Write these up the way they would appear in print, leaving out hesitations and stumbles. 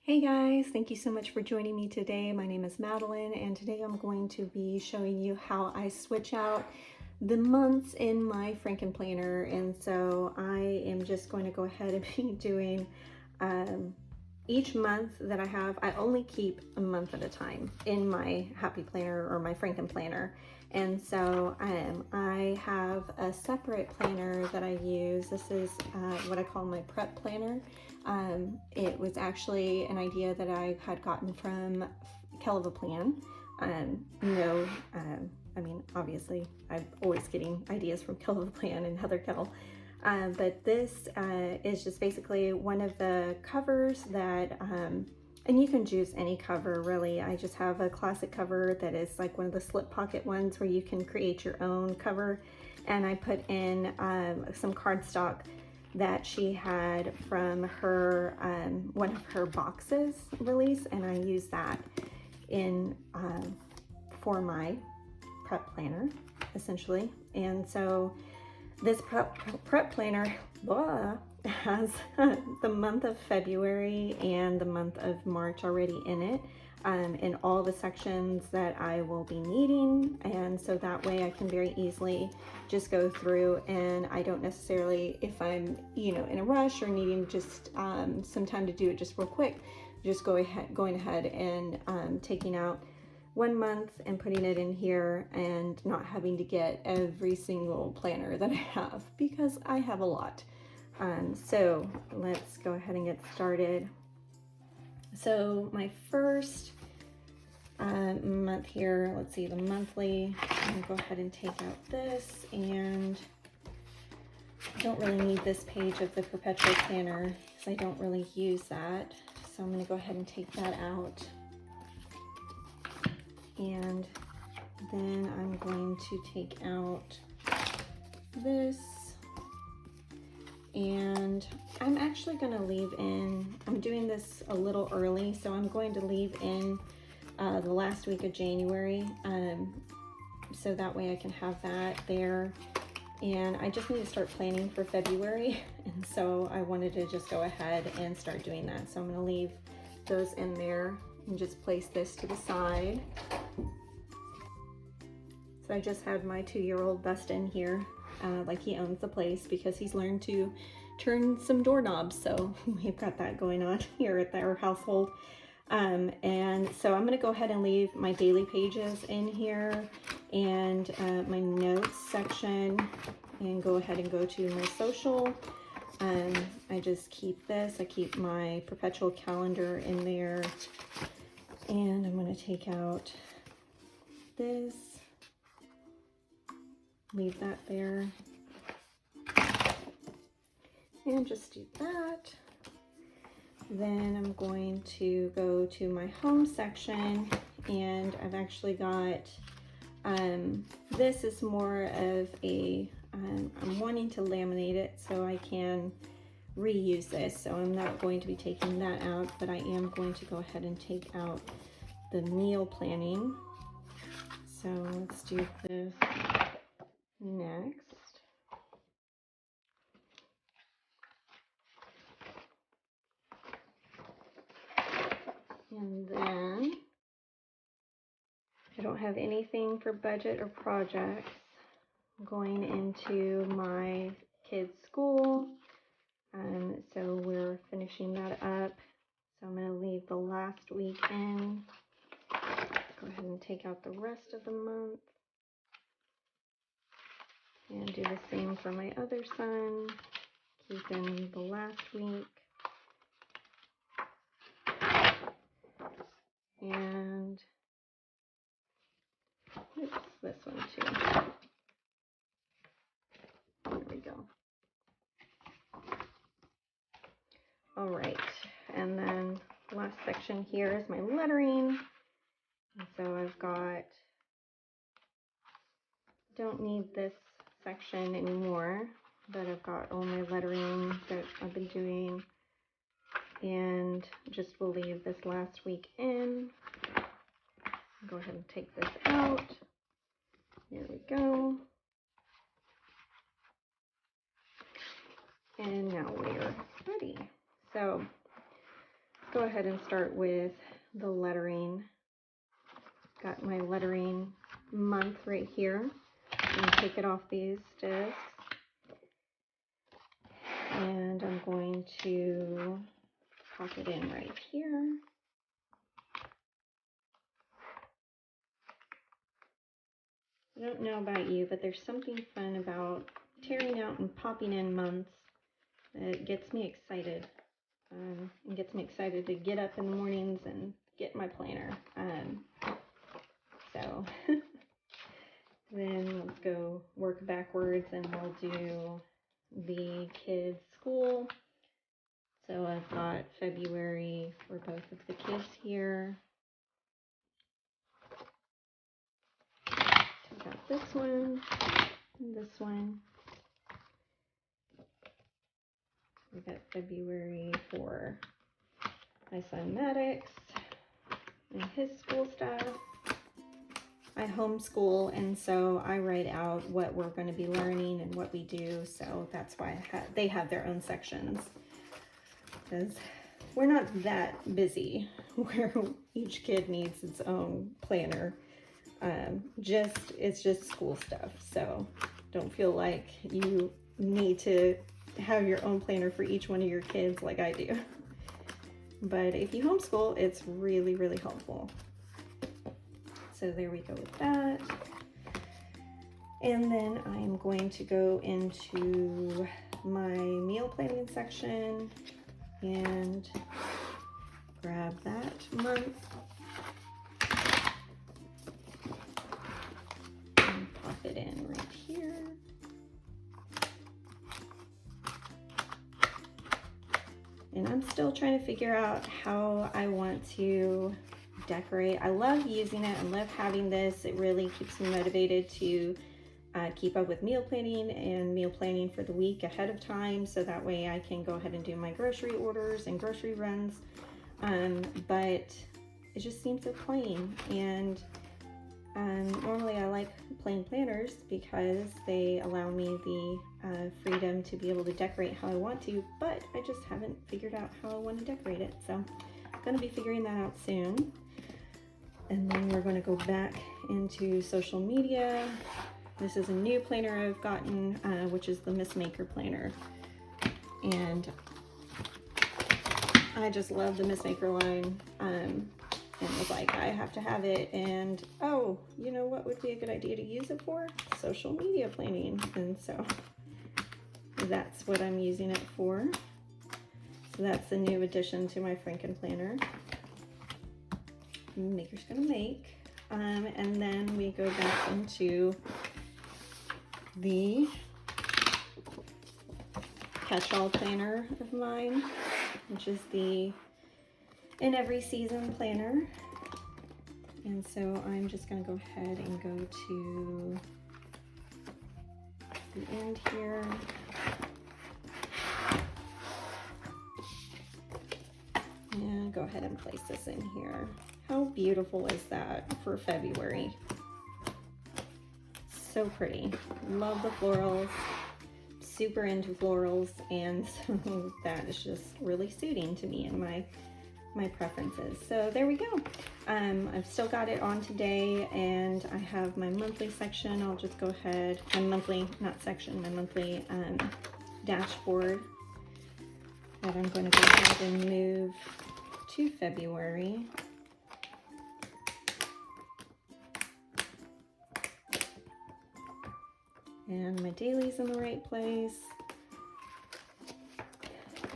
Hey guys, thank you so much for joining me today. My name is Madeline, and today I'm going to be showing you how I switch out the months in my Franken planner. And so I am just going to go ahead and be doing each month that I have. I only keep a month at a time in my Happy Planner or my Franken planner. And so I have a separate planner that I use. This is what I call my prep planner. It was actually an idea that I had gotten from Kelva Plan. I mean, obviously, I'm always getting ideas from Kelva Plan and Heather Kettle. But this is just basically one of the covers that, and you can choose any cover really. I just have a classic cover that is like one of the slip pocket ones where you can create your own cover. And I put in some cardstock that she had from her one of her boxes release, and I use that in for my prep planner essentially. And so this prep planner has the month of February and the month of March already in it, in all the sections that I will be needing. And so that way I can very easily just go through, and I don't necessarily, if I'm, in a rush or needing just some time to do it just real quick, just going ahead and taking out 1 month and putting it in here and not having to get every single planner that I have, because I have a lot. So let's go ahead and get started. So my first month here, let's see, the monthly, I'm gonna go ahead and take out this, and I don't really need this page of the perpetual planner because I don't really use that. So I'm gonna go ahead and take that out. And then I'm going to take out this, and I'm actually going to leave in, I'm doing this a little early, so I'm going to leave in the last week of January, so that way I can have that there. And I just need to start planning for February, and so I wanted to just go ahead and start doing that. So I'm going to leave those in there and just place this to the side. So I just had my 2-year-old bust in here like he owns the place, because he's learned to turn some doorknobs. So we've got that going on here at our household. And so I'm going to go ahead and leave my daily pages in here and my notes section, and go ahead and go to my social. I just keep this. I keep my perpetual calendar in there, and I'm going to take out this. Leave that there, and just do that. Then I'm going to go to my home section, and I've actually got, this is more of a, I'm wanting to laminate it so I can reuse this. So I'm not going to be taking that out, but I am going to go ahead and take out the meal planning. So let's do this next. And then I don't have anything for budget or projects going into my kids' school. So we're finishing that up. So I'm going to leave the last week in. Go ahead and take out the rest of the month. And do the same for my other son. Keep in the last week. And oops, this one too. There we go. All right, and then the last section here is my lettering. And so I've got, don't need this section anymore, but I've got all my lettering that I've been doing, and just will leave this last week in. Go ahead and take this out. There we go. And now we're ready. So go ahead and start with the lettering. Got my lettering month right here. I'm going to take it off these discs. And I'm going to pop it in right here. I don't know about you, but there's something fun about tearing out and popping in months that gets me excited. And gets me excited to get up in the mornings and get my planner. So then let's go work backwards and we'll do the kids' school. So I've got February for both of the kids here. I've got this one and this one. We've got February for my son Maddox and his school stuff. I homeschool, and so I write out what we're going to be learning and what we do. So that's why they have their own sections, because we're not that busy where each kid needs its own planner. It's just school stuff. So don't feel like you need to have your own planner for each one of your kids like I do. But if you homeschool, it's really, really helpful. So there we go with that. And then I'm going to go into my meal planning section and grab that month and pop it in right here. And I'm still trying to figure out how I want to decorate. I love using it. I love having this. It really keeps me motivated to keep up with meal planning and meal planning for the week ahead of time, so that way I can go ahead and do my grocery orders and grocery runs. But it just seems so plain, and normally I like plain planners because they allow me the freedom to be able to decorate how I want to, but I just haven't figured out how I want to decorate it. So I'm going to be figuring that out soon. And then we're going to go back into social media. This is a new planner I've gotten, which is the Miss Maker planner. And I just love the Miss Maker line, and was like, I have to have it. And oh, you know what would be a good idea to use it for? Social media planning. And so that's what I'm using it for. So that's the new addition to my Franken planner. Maker's Gonna Make. And then we go back into the catch-all planner of mine, which is the In Every Season planner. And so I'm just going to go ahead and go to the end here. And go ahead and place this in here. How beautiful is that for February? So pretty. Love the florals. Super into florals, and so that is just really suiting to me and my preferences. So there we go. I've still got it on today, and I have my monthly section. I'll just go ahead, my monthly, not section, my monthly dashboard that I'm going to go ahead and move to February. And my dailies in the right place.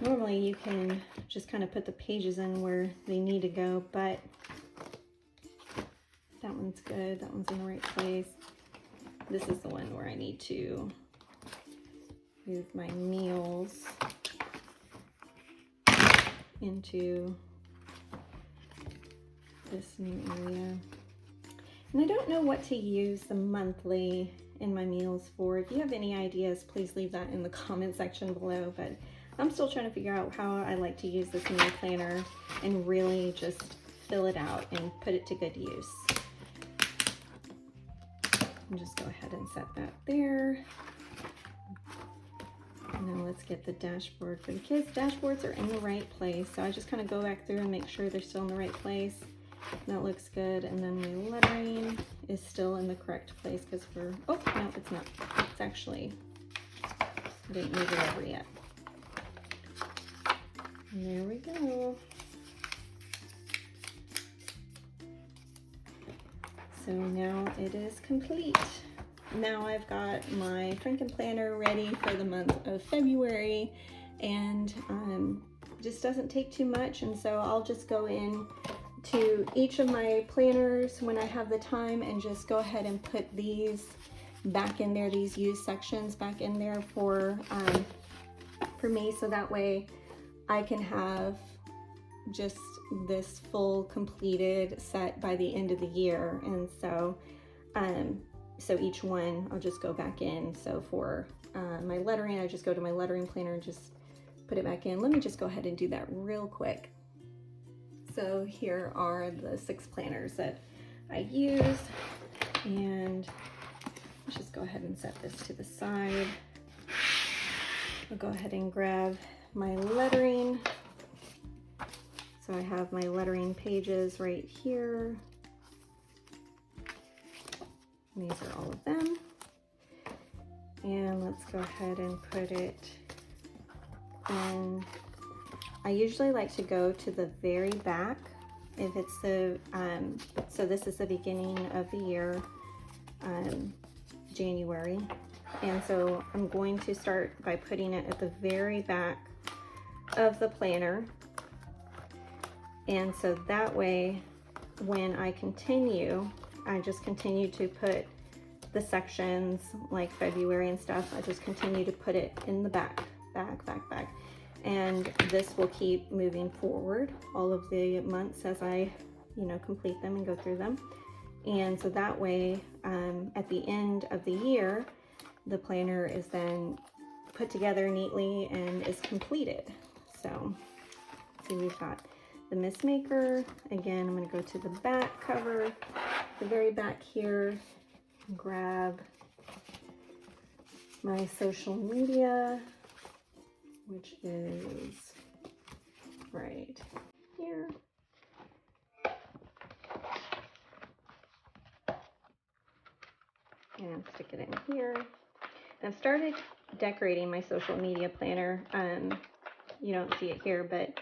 Normally you can just kind of put the pages in where they need to go, but that one's good. That one's in the right place. This is the one where I need to move my meals into this new area. And I don't know what to use the monthly in my meals for. If you have any ideas, please leave that in the comment section below. But I'm still trying to figure out how I like to use this meal planner and really just fill it out and put it to good use. And just go ahead and set that there. And then let's get the dashboard for the kids. Dashboards are in the right place, so I just kind of go back through and make sure they're still in the right place. That looks good. And then my lettering is still in the correct place because we're, oh, no, it's not. It's actually, I didn't move it over yet. And there we go. So now it is complete. Now I've got my Franken planner ready for the month of February, and just doesn't take too much. And so I'll just go in to each of my planners when I have the time and just go ahead and put these back in there, these used sections back in there for me, so that way I can have just this full completed set by the end of the year. And so so each one I'll just go back in. So for my lettering, I just go to my lettering planner and just put it back in. Let me just go ahead and do that real quick. So here are the 6 planners that I use, and let's just go ahead and set this to the side. I'll go ahead and grab my lettering. So I have my lettering pages right here. These are all of them. And let's go ahead and put it in. I usually like to go to the very back if it's the, so this is the beginning of the year, January. And so I'm going to start by putting it at the very back of the planner. And so that way, when I continue, I just continue to put the sections like February and stuff. I just continue to put it in the back. And this will keep moving forward all of the months as I, complete them and go through them. And so that way, at the end of the year, the planner is then put together neatly and is completed. So, see, we've got the Miss Maker. Again, I'm going to go to the back cover, the very back here, grab my social media, which is right here. And stick it in here. And I've started decorating my social media planner. You don't see it here, but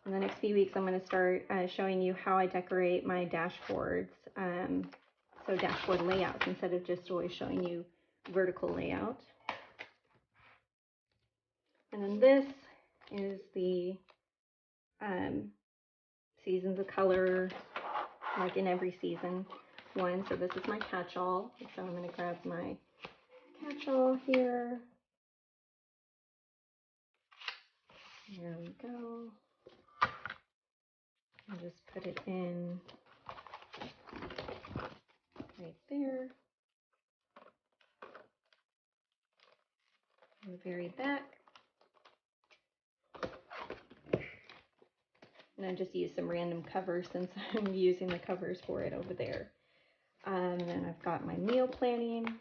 in the next few weeks, I'm going to start showing you how I decorate my dashboards. So dashboard layouts instead of just always showing you vertical layout. And then this is the Seasons of Color, like in every season one. So this is my catch-all. So I'm going to grab my catch-all here. There we go. And just put it in right there. In the very back. And I just use some random covers since I'm using the covers for it over there. And then I've got my meal planning.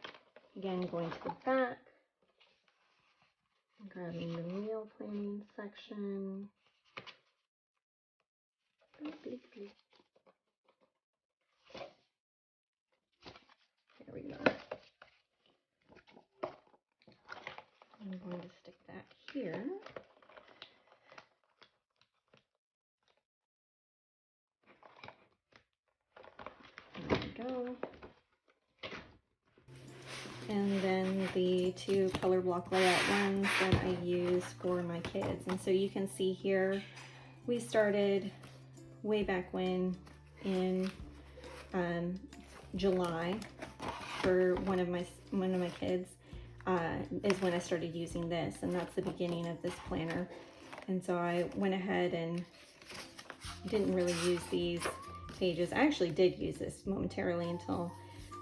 Again, going to the back. Grabbing the meal planning section. There we go. I'm going to stick that here. There we go. And then the 2 color block layout ones that I use for my kids. And so you can see here, we started way back when in July for one of my kids is when I started using this, and that's the beginning of this planner. And so I went ahead and didn't really use these pages. I actually did use this momentarily until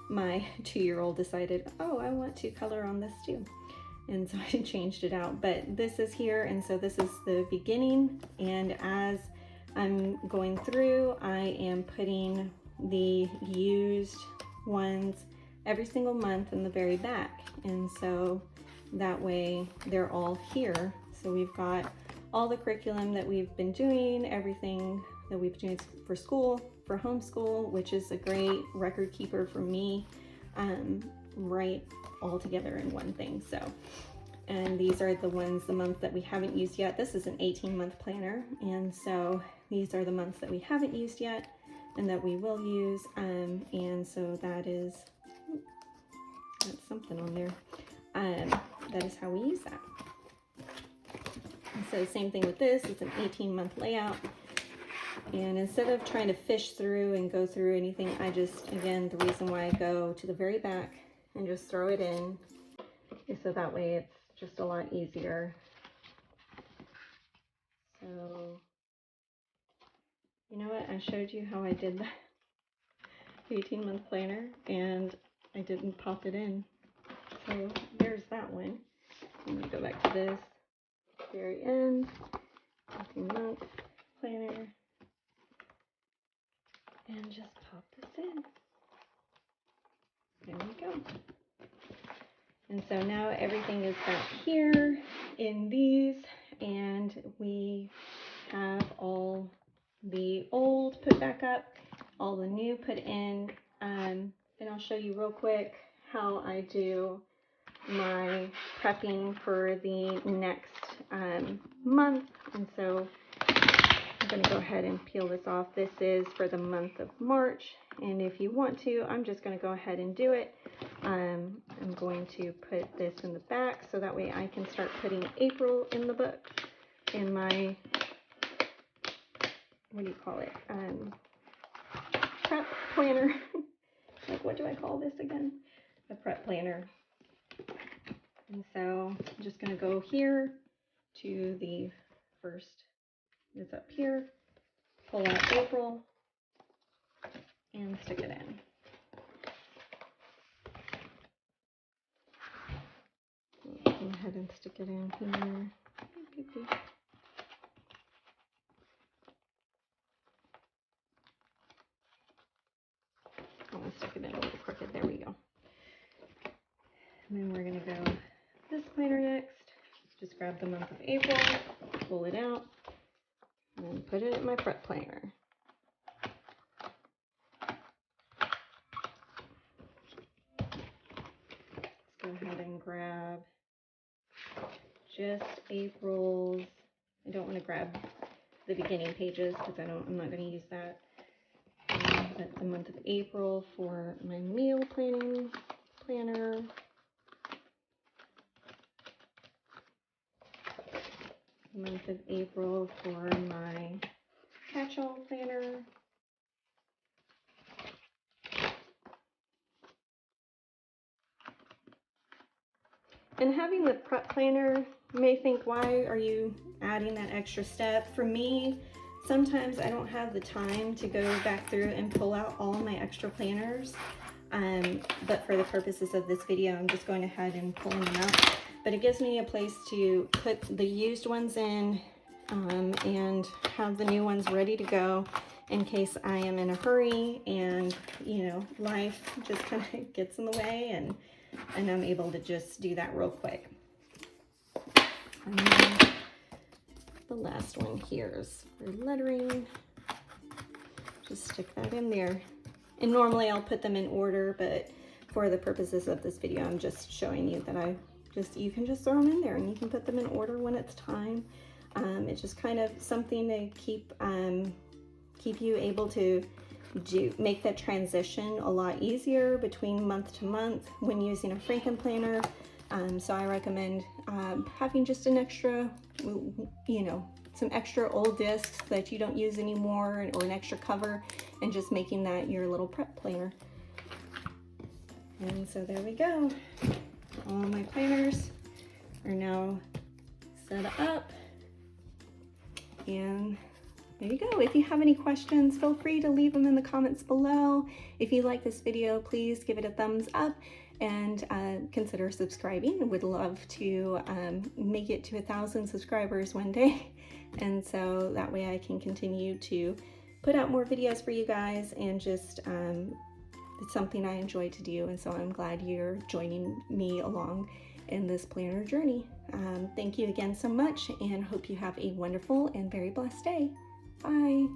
my 2-year-old decided, oh, I want to color on this too. And so I changed it out, but this is here. And so this is the beginning. And as I'm going through, I am putting the used ones every single month in the very back. And so That way they're all here. So we've got all the curriculum that we've been doing, everything that we've been doing for school, for homeschool, which is a great record keeper for me, right all together in one thing. So, and these are the ones, the months that we haven't used yet. This is an 18-month planner, and so these are the months that we haven't used yet and that we will use. And so that's something on there. That is how we use that. And so same thing with this, it's an 18-month layout. And instead of trying to fish through and go through anything, I just, again, the reason why I go to the very back and just throw it in is so that way it's just a lot easier. So, you know what? I showed you how I did the 18-month planner and I didn't pop it in. So there's that one. Let me go back to this very end, 18-month planner, and just pop this in. There we go. And so now everything is back here in these, and we have all the old put back up, all the new put in, and I'll show you real quick how I do my prepping for the next month. And so I'm going to go ahead and peel this off. This is for the month of March, and if you want to, I'm just going to go ahead and do it. I'm going to put this in the back so that way I can start putting April in the book in my, what do you call it, prep planner. Like, what do I call this again? The prep planner. And so I'm just going to go here to the first, it's up here, pull out April, and stick it in. Go ahead and stick it in here. I'm going to stick it in a little crooked. There we go. And then we're going to go this planner next. Just grab the month of April, pull it out, and put it in my prep planner. Let's go ahead and grab just April's. I don't want to grab the beginning pages because I'm not going to use that. But the month of April for my meal planning planner. The month of April for my catch-all planner. And having the prep planner, you may think, why are you adding that extra step? For me, sometimes I don't have the time to go back through and pull out all my extra planners. But for the purposes of this video, I'm just going ahead and pulling them out. But it gives me a place to put the used ones in and have the new ones ready to go in case I am in a hurry and, you know, life just kind of gets in the way, and I'm able to just do that real quick. And then the last one here is for lettering. Just stick that in there. And normally I'll put them in order, but for the purposes of this video, I'm just showing you that you can just throw them in there and you can put them in order when it's time. It's just kind of something to keep you able to make that transition a lot easier between month to month when using a Franken planner. So I recommend having just an extra, you know, some extra old discs that you don't use anymore, or an extra cover, and just making that your little prep planner. And so there we go. All my planners are now set up, and there you go. If you have any questions, feel free to leave them in the comments below. If you like this video, please give it a thumbs up and consider subscribing. I would love to make it to 1,000 subscribers one day. And so that way I can continue to put out more videos for you guys, and just it's something I enjoy to do. And so I'm glad you're joining me along in this planner journey. Thank you again so much, and hope you have a wonderful and very blessed day. Bye.